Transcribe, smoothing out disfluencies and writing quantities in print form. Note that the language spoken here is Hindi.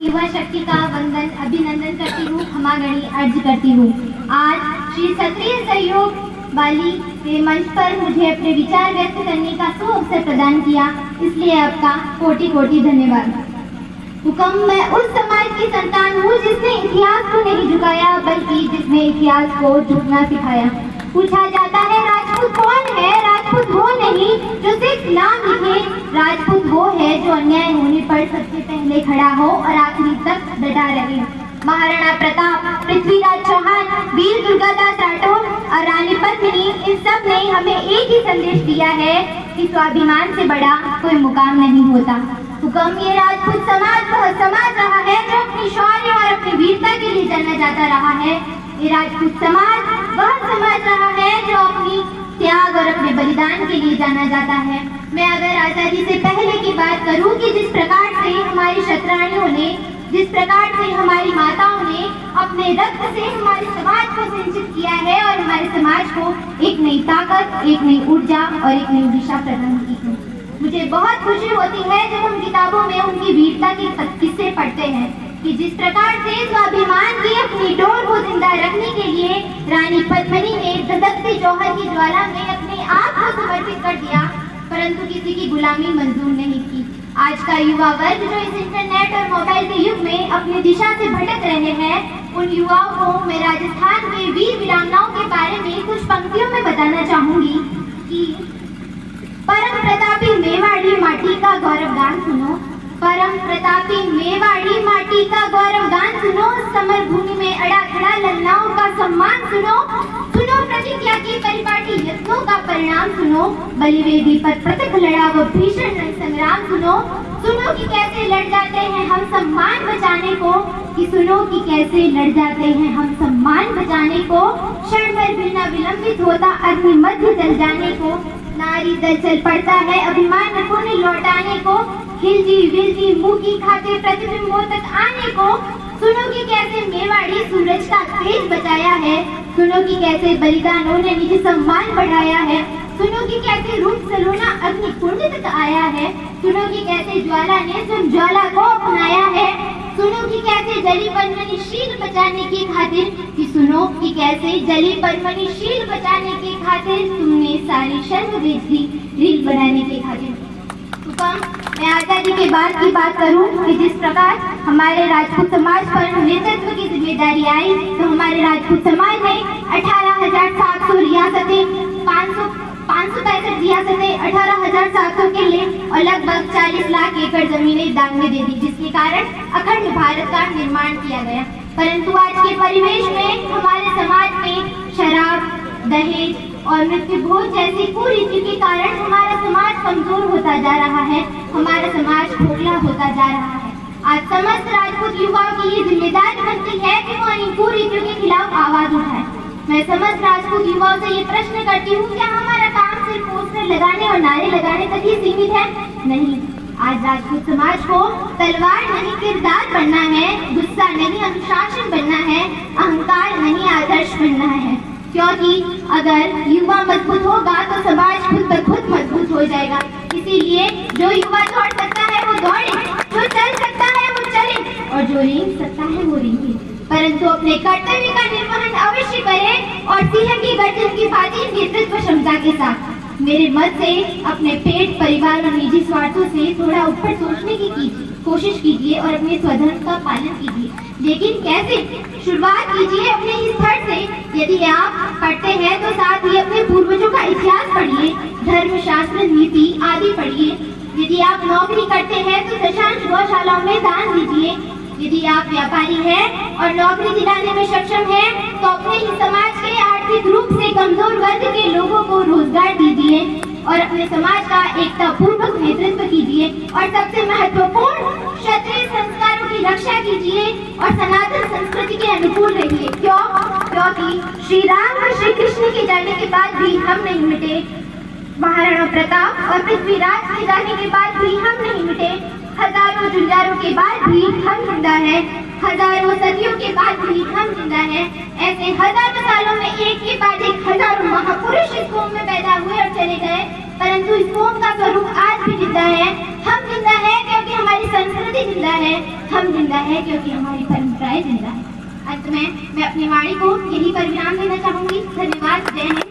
युवा शक्ति का वंदन अभिनंदन करती हूँ, क्षमागणी अर्ज करती हूँ। आज श्री क्षत्रिय सहयोग वाली के मंच पर मुझे अपने विचार व्यक्त करने का अवसर प्रदान किया, इसलिए आपका कोटि कोटि धन्यवाद। हुक्म मैं उस समाज की संतान हूँ जिसने इतिहास को नहीं झुकाया, बल्कि जिसने इतिहास को झुकना सिखाया। पूछा जाता है राजपूत कौन है? राजपूत वो नहीं जो सिर्फ नाम लिखे, राजपूत वो है जो अन्याय होने पर सबसे पहले खड़ा हो और आखिरी तक डटा रहे। महाराणा प्रताप, पृथ्वीराज चौहान, वीर दुर्गादास राठौर और रानी पद्मिनी, इन सब ने हमें एक ही संदेश दिया है कि स्वाभिमान से बड़ा कोई मुकाम नहीं होता। हुक्म ये राजपूत समाज वह समाज रहा है जो अपनी शौर्य और अपनी वीरता के लिए जाना जाता रहा है। ये राजपूत समाज वह समाज रहा है जो अपनी त्याग और अपने बलिदान के लिए जाना जाता है। मैं अगर आजादी से पहले की बात करूं कि जिस प्रकार से हमारी क्षत्राणियों ने, जिस प्रकार से हमारी माताओं ने अपने रक्त से हमारे समाज को सिंचित किया है और हमारे समाज को एक नई ताकत, एक नई ऊर्जा और एक नई दिशा प्रदान की है। मुझे बहुत खुशी होती है जब हम किताबों में उनकी वीरता के किस्से पढ़ते हैं कि जिस प्रकार से स्वाभिमान की अपनी डोर को जिंदा रखने के लिए रानी पद्मिनी ने धधकते जौहर की ज्वाला में अपने आप को समर्पित कर दिया, परंतु किसी की गुलामी मंजूर नहीं की। आज का युवा वर्ग जो इस इंटरनेट और मोबाइल के युग में अपनी दिशा से भटक रहे हैं, उन युवाओं को मैं राजस्थान के वीर वीरांगनाओं के बारे में कुछ पंक्तियों में बताना चाहूंगी कि परम प्रतापी मेवाड़ी माटी का गौरव गान सुनो, परम प्रतापी मेवाड़ी माटी का गौरव गान सुनो, समर भूमि में अड़ा खड़ा लन्नाओं का सम्मान सुनो, सुनो प्रतिज्ञा की परिपाटी यत्नों का परिणाम सुनो, बलिवेदी पर पृथक लड़ा वो भीषण रण संग्राम सुनो, सुनो कि कैसे लड़ जाते हैं हम सम्मान बचाने को, कि सुनो कि कैसे लड़ जाते हैं हम सम्मान बचाने को, क्षण भर भी न विलंबित होता अग्नि मध्य जल जाने को, नारी दल चल पड़ता है अभिमान पुण्य लौटाने को, खिलजी विलजी मुंह की खाते प्रतिबिंबों तक आने को, सुनो कि कैसे मेवाड़ी सूरज का तेज बचाया है, सुनो कि कैसे बलिदानों ने निज सम्मान बढ़ाया है, सुनो कि कैसे रूप सलोना अग्नि कुंड तक आया है, सुनो कि कैसे ज्वाला ने स्वयं ज्वाला को अपनाया है, सुनो कि कैसे जली पद्मिनी शील बचाने की खातिर, कि सुनो कि कैसे जली पद्मिनी शील बचाने की खातिर तुमने सारी शर्म बेच दी रील बनाने की खातिर। मैं आजादी के बाद की बात करूं कि जिस प्रकार हमारे राजपूत समाज पर नेतृत्व की जिम्मेदारी आई, तो हमारे राजपूत समाज ने 18,700 रियासतें, 565 रियासतें 18,700 किले और लगभग 40 लाख एकड़ जमीनें दान में दे दी, जिसके कारण अखंड भारत का निर्माण किया गया। परंतु आज के परिवेश में हमारे समाज में शराब, दहेज और मृत्यु भोज जैसी कुरीति के कारण हमारा समाज कमजोर होता जा रहा है, हमारा समाज खोखला होता जा रहा है। आज समस्त राजपूत युवाओं की ये जिम्मेदारी बनती है कि वो इन कुरीतियों के खिलाफ आवाज उठाए। मैं समस्त राजपूत युवाओं से ये प्रश्न करती हूँ, क्या हमारा काम सिर्फ पोस्टर लगाने और नारे लगाने तक ही सीमित है? नहीं, आज राजपूत समाज को तलवार नहीं किरदार बनना है, गुस्सा नहीं अनुशासन बनना है, अहंकार नहीं आदर्श बनना है। क्योंकि अगर युवा मजबूत होगा तो समाज खुद ब खुद मजबूत हो जाएगा। इसीलिए जो युवा दौड़ सकता है वो दौड़े, जो चल सकता है वो चले और जो रेंग सकता है वो रेंगे, परंतु अपने कर्तव्य का निर्वहन अवश्य करे और सिंह की गर्दन की भांति नेतृत्व क्षमता के साथ। मेरे मत से अपने पेट, परिवार और निजी स्वार्थों से थोड़ा ऊपर सोचने की कोशिश कीजिए और अपने स्वधर्म का पालन कीजिए। लेकिन कैसे? शुरुआत कीजिए अपने ही स्तर से। यदि आप पढ़ते हैं तो साथ ही अपने पूर्वजों का इतिहास पढ़िए, धर्म शास्त्र नीति आदि पढ़िए। यदि आप नौकरी करते हैं तो दशांश गौशालाओं में दान दीजिए। यदि आप व्यापारी हैं और नौकरी दिलाने में सक्षम हैं तो अपने ही समाज के आर्थिक रूप से कमजोर वर्ग के लोगों को रोजगार दीजिए और अपने समाज का एकता पूर्वक नेतृत्व कीजिए और सबसे महत्वपूर्ण क्षत्रिय संस्कारों की रक्षा कीजिए और सनातन संस्कृति के अनुकूल रहिए। क्यों? क्योंकि श्री राम और श्री कृष्ण के जाने के बाद भी हम नहीं मिटे, महाराणा प्रताप और पृथ्वीराज के जाने के बाद भी हम नहीं मिटे, हजारों जुंजारों के बाद भी हम जिंदा है, हजारों सदियों के बाद भी हम जिंदा हैं। ऐसे हजारों सालों में एक के बाद एक हजारों महापुरुष इस कौम में पैदा हुए और चले गए, परंतु इस कौम का स्वरूप आज भी जिंदा है। हम जिंदा है क्योंकि हमारी संस्कृति जिंदा है, हम जिंदा है क्योंकि हमारी परंपराएं जिंदा है। अंत में मैं अपनी वाणी को यहीं पर विराम देना चाहूंगी। धन्यवाद। जय हिंद।